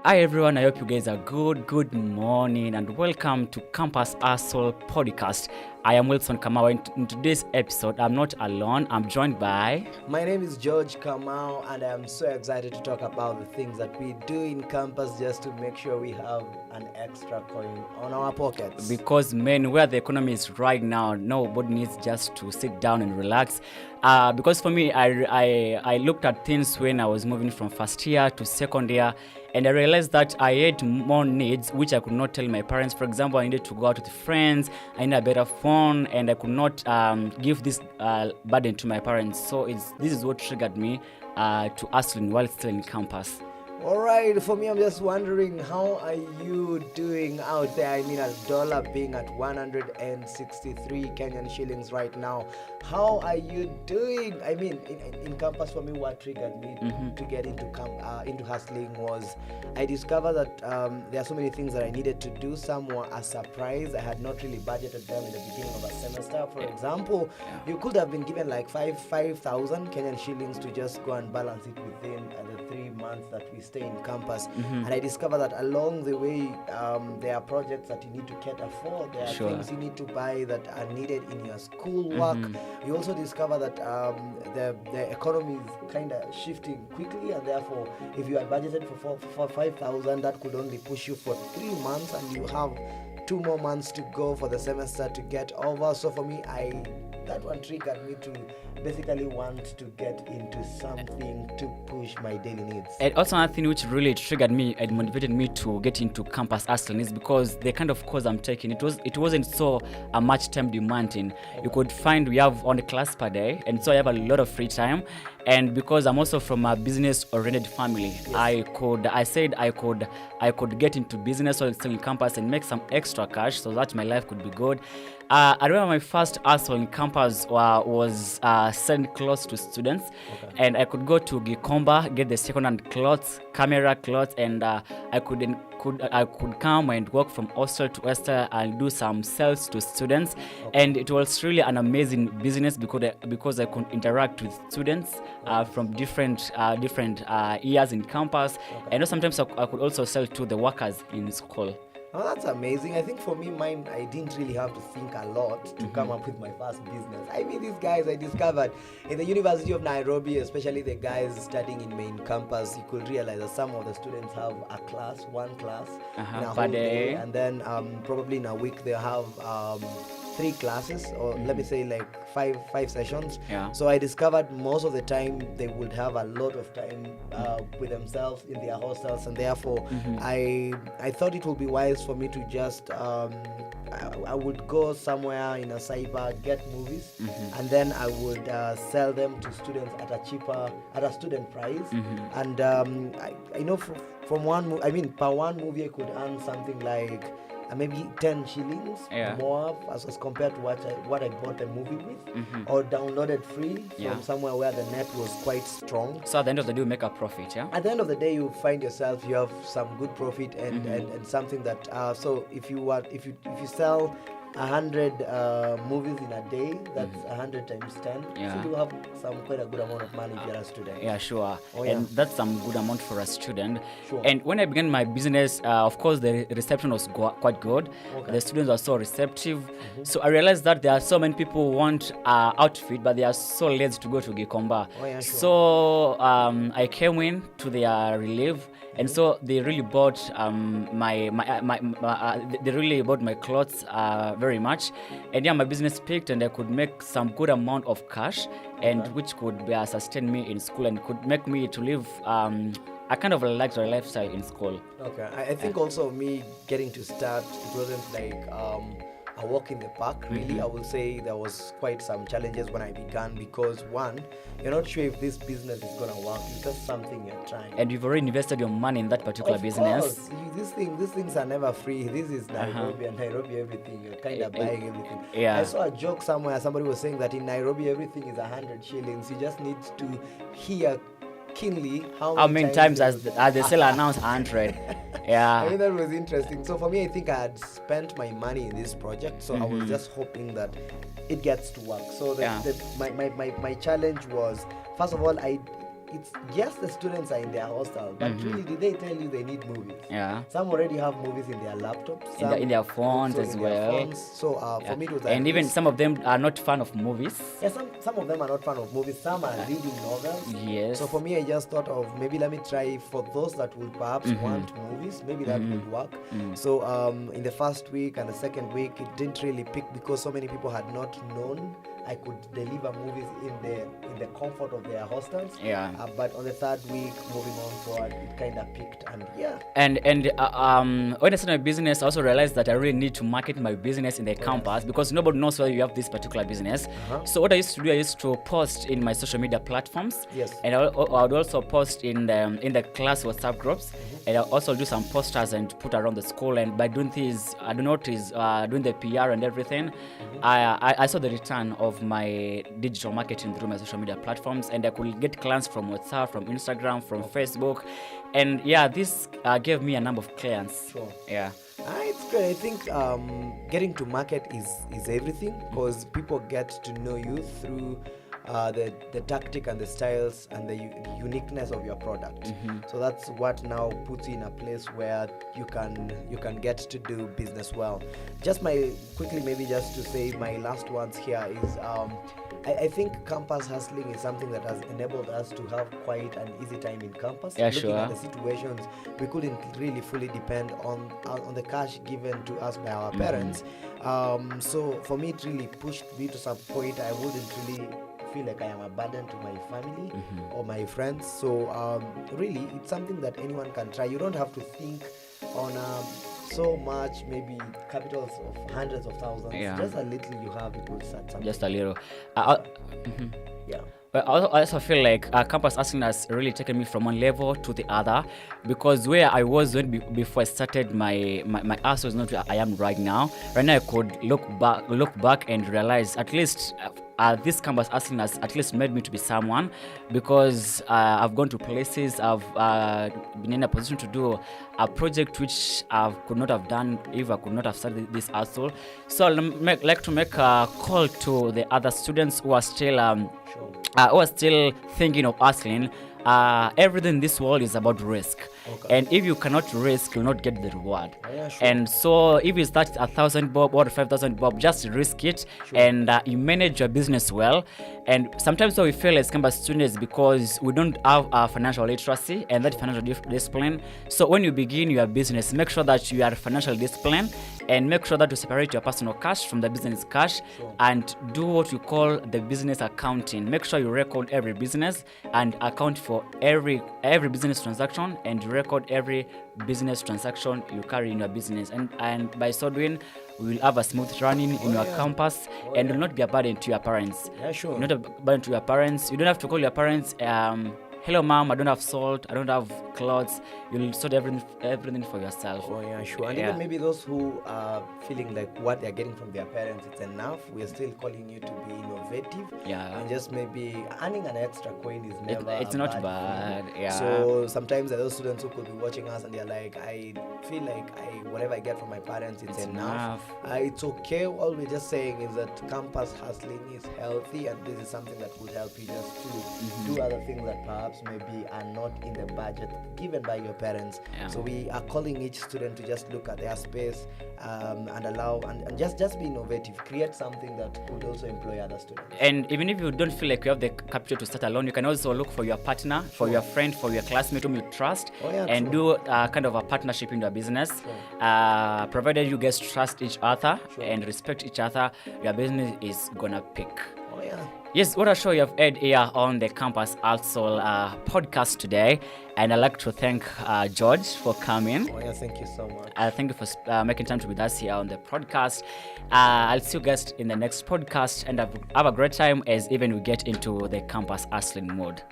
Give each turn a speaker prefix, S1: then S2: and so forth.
S1: Hi everyone, I hope you guys are good. Good morning and welcome to Campus Hustle Podcast. I am Wilson Kamau. In today's episode, I'm not alone. I'm joined by...
S2: My name is George Kamau, and I'm so excited to talk about the things that we do in campus just to make sure we have an extra coin on our pockets.
S1: Because men, where the economy is right now, nobody needs just to sit down and relax. Because for me, I looked at things when I was moving from first year to second year, and I realized that I had more needs which I could not tell my parents. For example, I needed to go out with friends, I need a better phone, and I could not give this burden to my parents. So this is what triggered me to hustling while still in campus.
S2: Alright, for me, I'm just wondering, how are you doing out there? I mean, a dollar being at 163 Kenyan shillings right now. How are you doing? I mean, in campus, for me, what triggered me to get into hustling was I discovered that there are so many things that I needed to do. Some were a surprise. I had not really budgeted them in the beginning of a semester. For example, you could have been given like 5,000 Kenyan shillings to just go and balance it within the 3 months that we stay in campus. And I discovered that along the way there are projects that you need to cater for. There are things you need to buy that are needed in your school work. You also discover that the economy is kind of shifting quickly, and therefore if you had budgeted for 5,000, that could only push you for 3 months, and you have 2 more months to go for the semester to get over. So for me, that one triggered me to basically want to get into something to push my daily needs.
S1: And also another thing which really triggered me and motivated me to get into campus hustling is because the kind of course I'm taking, it wasn't so much time demanding. You could find we have only class per day, and so I have a lot of free time. And because I'm also from a business-oriented family, I could get into business while still in campus and make some extra cash so that my life could be good. I remember my first hustle in campus was selling clothes to students, and I could go to Gikomba, get the second-hand clothes, camera clothes, and I could come and work from hostel to hostel and do some sales to students. And it was really an amazing business because I could interact with students from different years in campus, and sometimes I could also sell to the workers in school.
S2: Oh, that's amazing. I think for me, mine, I didn't really have to think a lot to come up with my first business. I mean, these guys I discovered in the University of Nairobi, especially the guys studying in main campus, you could realize that some of the students have one class in a whole day, and then probably in a week they'll have 3 classes, or let me say like five sessions. So I discovered most of the time they would have a lot of time with themselves in their hostels, and therefore I thought it would be wise for me to just I would go somewhere in a cyber, get movies, and then I would sell them to students at a student price. And I know from per one movie I could earn something like maybe 10 shillings more as compared to what I bought the movie with, or downloaded free from somewhere where the net was quite strong.
S1: So at the end of the day, you make a profit, yeah?
S2: At the end of the day, you find yourself, you have some good profit and something that so if you sell 100 movies in a day, that's 100 times 10. So you have quite a good amount of money if you're a student.
S1: Yeah, sure. And that's some good amount for a student. And when I began my business, of course, the reception was quite good. The students are so receptive. So I realized that there are so many people who want outfit, but they are so lazy to go to Gikomba. So I came in to their relief. And so they really bought my clothes very much, and my business peaked, and I could make some good amount of cash, and which could sustain me in school and could make me to live a kind of a luxury lifestyle in school.
S2: I think also me getting to start, it wasn't like a walk in the park, really. I will say there was quite some challenges when I began, because one, you're not sure if this business is going to work. It's just something you're trying.
S1: And you've already invested your money in that particular business.
S2: These things are never free. This is Nairobi, and Nairobi everything. You're kind of buying everything. I saw a joke somewhere. Somebody was saying that in Nairobi everything is 100 shillings. You just need to hear keenly how many times as
S1: they still announce 100.
S2: I mean, that was interesting. So for me, I think I had spent my money in this project, so I was just hoping that it gets to work. So my challenge was, first of all, it's just the students are in their hostel, but really, did they tell you they need movies?
S1: Yeah.
S2: Some already have movies in their laptops,
S1: In their phones
S2: also
S1: as
S2: in their
S1: well.
S2: phones. So for me, it was
S1: And even some of them are not fan of movies.
S2: yeah, some of them are not fan of movies. Some are reading novels.
S1: Yes.
S2: So for me, I just thought of maybe let me try for those that would perhaps want movies. Maybe that would work. So in the first week and the second week, it didn't really pick because so many people had not known I could deliver movies in the comfort of their hostels.
S1: Yeah.
S2: But on the third week, moving on forward, it kind of picked, and yeah.
S1: And when I started my business, I also realized that I really need to market my business in the campus because nobody knows whether you have this particular business. So what I used to do, I used to post in my social media platforms.
S2: Yes.
S1: And I would also post in the class WhatsApp groups. And I'll also do some posters and put around the school. And by doing this, I don't know what is doing the PR and everything. I saw the return of my digital marketing through my social media platforms, and I could get clients from WhatsApp, from Instagram, from Facebook, and yeah, this gave me a number of clients.
S2: Sure.
S1: Yeah.
S2: It's great. I think getting to market is everything because people get to know you through the tactic and the styles and the uniqueness of your product. So that's what now puts you in a place where you can get to do business well. Just maybe just to say my last ones here is I think campus hustling is something that has enabled us to have quite an easy time in campus.
S1: Yeah,
S2: Looking
S1: sure.
S2: at the situations, we couldn't really fully depend on the cash given to us by our parents. So for me, it really pushed me to some point. I wouldn't really feel like I am a burden to my family or my friends. So really, it's something that anyone can try. You don't have to think on so much, maybe capitals of hundreds of thousands.
S1: Yeah.
S2: Just a little you have, it would start something.
S1: Just a little.
S2: Yeah.
S1: But I also feel like campus hustling has really taken me from one level to the other, because where I was before I started my hustle is not where I am right now. Right now I could look back and realize at least this campus hustling has at least made me to be someone, because I've gone to places, I've been in a position to do a project which I could not have done if I could not have started this hustle. So I'd like to make a call to the other students who are still thinking of hustling. Everything in this world is about risk. Okay. And if you cannot risk, you'll not get the reward.
S2: Yeah, sure.
S1: And so if you start 1,000 bob or 5,000 bob, just risk it. Sure. And you manage your business well. And sometimes what we feel as campus students because we don't have financial literacy and that financial discipline. So when you begin your business, make sure that you are financial disciplined and make sure that you separate your personal cash from the business cash. Sure. And do what you call the business accounting. Make sure you record every business and account for every business transaction, and record every business transaction you carry in your business, and by so doing we will have a smooth running in your campus and will not be a burden to your parents.
S2: Yeah, sure.
S1: Not a burden to your parents. You don't have to call your parents, hello mom, I don't have salt, I don't have clothes. You'll sort everything for yourself.
S2: Oh yeah, sure. And even maybe those who are feeling like what they're getting from their parents, it's enough. We're still calling you to be innovative.
S1: Yeah.
S2: And just maybe earning an extra coin is never
S1: it's not bad. Yeah.
S2: So sometimes there are those students who could be watching us and they're like, I feel like whatever I get from my parents, it's enough. It's okay. All we're just saying is that campus hustling is healthy, and this is something that would help you just to do other things that perhaps maybe are not in the budget given by your parents. Yeah. So we are calling each student to just look at their space and allow and just be innovative, create something that could also employ other students.
S1: And even if you don't feel like you have the capital to start alone, you can also look for your partner, for your friend, for your classmate whom you trust, and do kind of a partnership in your business. Provided you guys trust each other and respect each other, your business is gonna pick. Yes, what a show you have had here on the Campus Hustle podcast today. And I'd like to thank George for coming.
S2: Thank you so much.
S1: Thank you for making time to be with us here on the podcast. I'll see you guys in the next podcast, and have a great time as even we get into the Campus Hustling mode.